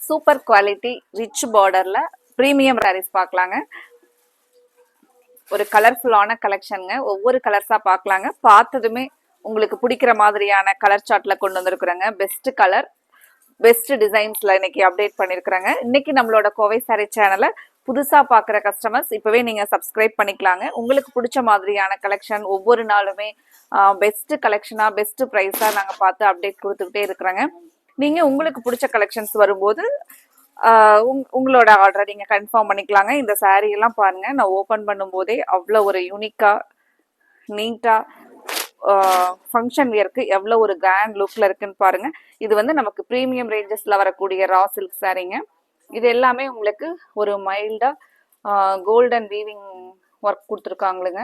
Super quality rich பார்டர்ல premium saris பார்க்கலாங்க. ஒரு கலர்ஃபுல்லான கலெக்ஷனுங்க. ஒவ்வொரு கலர்ஸா பார்க்கலாங்க. பார்த்ததுமே உங்களுக்கு பிடிக்கிற மாதிரியான கலர் சார்ட்ல கொண்டு வந்திருக்கிறேங்க. பெஸ்ட் கலர் பெஸ்ட் டிசைன்ஸ்ல இன்னைக்கு அப்டேட் பண்ணிருக்கிறாங்க. இன்னைக்கு நம்மளோட கோவை சாரி சேனலை புதுசா பாக்குற கஸ்டமர்ஸ் இப்பவே நீங்க சப்ஸ்கிரைப் பண்ணிக்கலாங்க. உங்களுக்கு பிடிச்ச மாதிரியான கலெக்ஷன் ஒவ்வொரு நாளுமே பெஸ்ட் கலெக்ஷனா பெஸ்ட் பிரைஸா நாங்க பார்த்து அப்டேட் கொடுத்துக்கிட்டே இருக்கிறோங்க. நீங்க உங்களுக்கு பிடிச்ச கலெக்ஷன்ஸ் வரும்போது உங்களோட ஆர்டரை நீங்க கன்ஃபார்ம் பண்ணிக்கலாங்க. இந்த சாரீ எல்லாம் பாருங்க, நான் ஓபன் பண்ணும் போதே அவ்வளோ ஒரு யூனிக்கா நீட்டா ஃபங்க்ஷன் வியருக்கு எவ்வளோ ஒரு கிராண்ட் லுக்ல இருக்குன்னு பாருங்க. இது வந்து நமக்கு ப்ரீமியம் ரேஞ்சஸ்ல வரக்கூடிய ரா சில்க் சாரீங்க. இது எல்லாமே உங்களுக்கு ஒரு மைல்டா கோல்டன் வீவிங் ஒர்க் கொடுத்துருக்காங்களுங்க.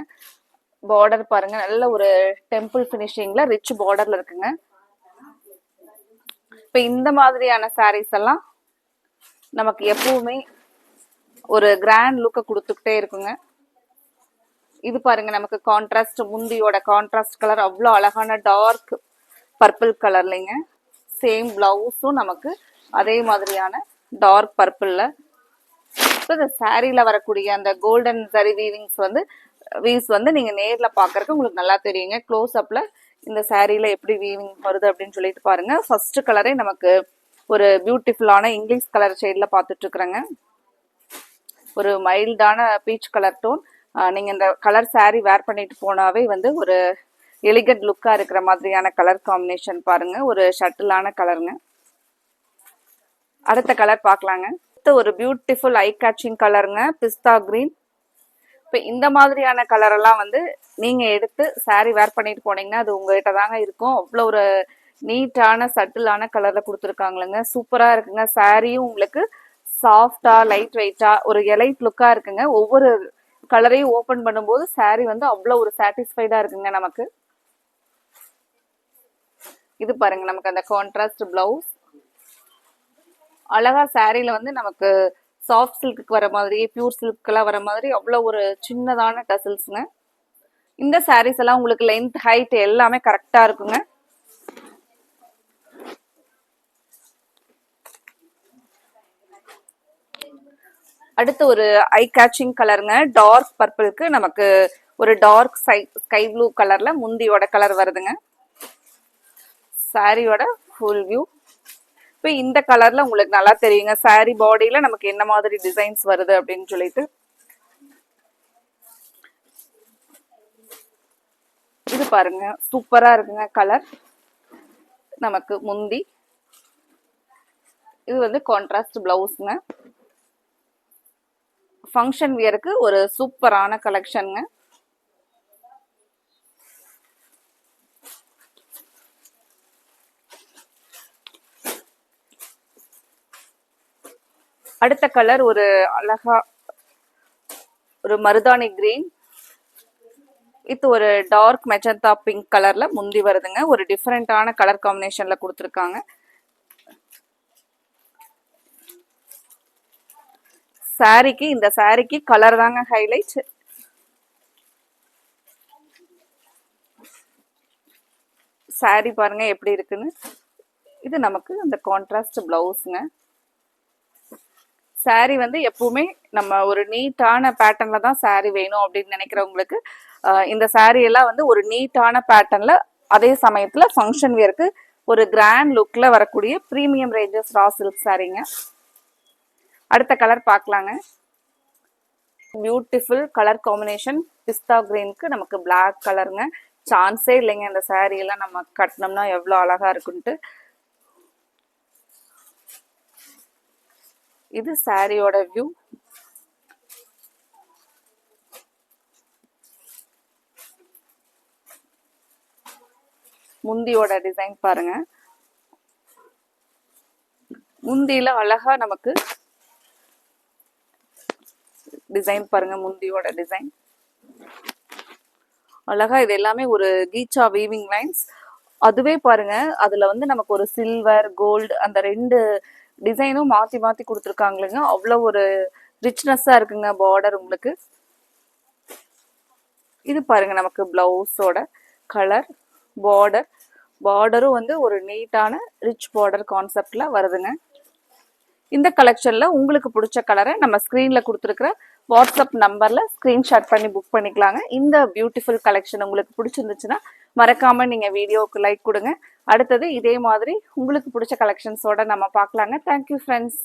பார்டர் பாருங்க, நல்ல ஒரு டெம்பிள் ஃபினிஷிங்ல ரிச் பார்டர்ல இருக்குங்க. இப்ப இந்த மாதிரியான சாரீஸ் எல்லாம் நமக்கு எப்பவுமே ஒரு கிராண்ட் லுக்கை கொடுத்துக்கிட்டே இருக்குங்க. இது பாருங்க, நமக்கு கான்ட்ராஸ்ட் முந்தியோட கான்ட்ராஸ்ட் கலர் அவ்வளோ அழகான டார்க் பர்பிள் கலர்லைங்க. சேம் பிளவுஸும் நமக்கு அதே மாதிரியான டார்க் பர்பிள்ல. இந்த சாரீல வரக்கூடிய அந்த கோல்டன் சரி வீவ்ஸ் வந்து நீங்க நேர்ல பாக்குறதுக்கு உங்களுக்கு நல்லா தெரியுங்க. க்ளோஸ் அப்ல இந்த சாரீல எப்படி வீவிங் வருது அப்படின்னு சொல்லிட்டு பாருங்க. ஃபர்ஸ்ட் கலரே நமக்கு ஒரு பியூட்டிஃபுல்லான இங்கிலீஷ் கலர் ஷேட்ல பார்த்துட்டு இருக்கிறேங்க. ஒரு மைல்டான பீச் கலர் டோன். நீங்க இந்த கலர் சாரீ வேர் பண்ணிட்டு போனாவே வந்து ஒரு எலிகண்ட் லுக்கா இருக்கிற மாதிரியான கலர் காம்பினேஷன் பாருங்க. ஒரு ஷட்டிலான கலருங்க. அடுத்த கலர் பார்க்கலாங்க. ஒரு பியூட்டிஃபுல் ஐ கேச்சிங் கலருங்க, பிஸ்தா கிரீன். இப்போ இந்த மாதிரியான கலர் எல்லாம் வந்து நீங்க எடுத்து சாரீ வேர் பண்ணிட்டு போனீங்கன்னா அது உங்ககிட்ட தாங்க இருக்கும். அவ்வளோ ஒரு நீட்டான சட்டிலான கலர்ல கொடுத்துருக்காங்களுங்க. சூப்பரா இருக்குங்க. சாரியும் உங்களுக்கு சாஃப்டா லைட் வெயிட்டா ஒரு எலைட் லுக்கா இருக்குங்க. ஒவ்வொரு கலரையும் ஓபன் பண்ணும்போது சாரி வந்து அவ்வளோ ஒரு சாட்டிஸ்ஃபைடா இருக்குங்க நமக்கு. இது பாருங்க, நமக்கு அந்த கான்ட்ராஸ்ட் பிளவுஸ் அழகா சாரியில வந்து நமக்கு சாஃப்ட் சில்க்கு வர மாதிரி பியூர் சில்க்லாம் வர மாதிரி அவ்வளோ ஒரு சின்னதான டசல்ஸ்ங்க. இந்த சாரீஸ் எல்லாம் உங்களுக்கு லென்த் ஹைட் எல்லாமே கரெக்டா இருக்குங்க. அடுத்து ஒரு ஐ கேச்சிங் கலருங்க, டார்க் பர்பிளுக்கு நமக்கு ஒரு டார்க் ஸ்கை ப்ளூ கலர்ல முந்தியோட கலர் வருதுங்க. சாரியோட ஃபுல் வியூ. இப்போ இந்த கலர்ல உங்களுக்கு நல்லா தெரியுங்க சாரி பாடியில நமக்கு என்ன மாதிரி டிசைன்ஸ் வருது அப்படின்னு சொல்லிட்டு. இது பாருங்க, சூப்பரா இருக்குங்க கலர். நமக்கு முந்தி இது வந்து கான்ட்ராஸ்ட் பிளவுஸ்ங்க. ஃபங்க்ஷன் வியருக்கு ஒரு சூப்பரான கலெக்ஷனுங்க. அடுத்த கலர் ஒரு அழகா ஒரு மருதாணி கிரீன். இது ஒரு டார்க் மெஜந்தா பிங்க் கலர்ல முந்தி வருதுங்க. ஒரு டிஃபரெண்டான கலர் காம்பினேஷன்ல கொடுத்துருக்காங்க. சாரிக்கு இந்த சாரிக்கு கலர் தாங்க ஹைலைட். சாரி பாருங்க எப்படி இருக்குன்னு. இது நமக்கு அந்த கான்ட்ராஸ்ட் பிளவுஸ்ங்க. சாரி வந்து எப்பவுமே நம்ம ஒரு நீட்டான பேட்டர்ன்ல தான் சாரி வேணும் அப்படின்னு நினைக்கிறவங்களுக்கு இந்த சாரி எல்லாம் வந்து ஒரு நீட்டான பேட்டர்ன்ல அதே சமயத்துல ஃபங்க்ஷன் வியருக்கு ஒரு கிராண்ட் லுக்ல வரக்கூடிய பிரீமியம் ரேஞ்சஸ் ரா சில்க் சாரிங்க. அடுத்த கலர் பார்க்கலாங்க. பியூட்டிஃபுல் கலர் காம்பினேஷன் பிஸ்தா கிரீனுக்கு நமக்கு பிளாக் கலருங்க. சான்ஸே இல்லைங்க இந்த சாரி எல்லாம் நம்ம கட்டினோம்னா எவ்வளோ அழகா இருக்குன்ட்டு. இது சாரியோட வியூ. முந்தியோட டிசைன் பாருங்க. முந்தியில அழகா நமக்கு டிசைன் பாருங்க. முந்தியோட டிசைன் அழகா. இது எல்லாமே ஒரு கீச்சா வீவிங் லைன்ஸ். அதுவே பாருங்க, அதுல வந்து நமக்கு ஒரு சில்வர் கோல்டு அந்த ரெண்டு டிசைனும் மாத்தி மாத்தி கொடுத்துருக்காங்களுங்க. அவ்வளோ ஒரு ரிச்னஸ்ஸா இருக்குங்க பார்டர் உங்களுக்கு. இது பாருங்க, நமக்கு பிளவுஸோட கலர் பார்டரும் வந்து ஒரு நீட்டான ரிச் பார்டர் கான்செப்ட்ல வருதுங்க. இந்த கலெக்ஷன்ல உங்களுக்கு பிடிச்ச கலரை நம்ம ஸ்கிரீன்ல கொடுத்துருக்கிற வாட்ஸ்அப் நம்பர்ல ஸ்கிரீன்ஷாட் பண்ணி புக் பண்ணிக்கலாங்க. இந்த பியூட்டிஃபுல் கலெக்ஷன் உங்களுக்கு பிடிச்சிருந்துச்சுன்னா மறக்காம நீங்க வீடியோவுக்கு லைக் கொடுங்க. அடுத்தது இதே மாதிரி உங்களுக்கு பிடிச்ச கலெக்ஷன்ஸோட நம்ம பார்க்கலாங்க. Thank you friends.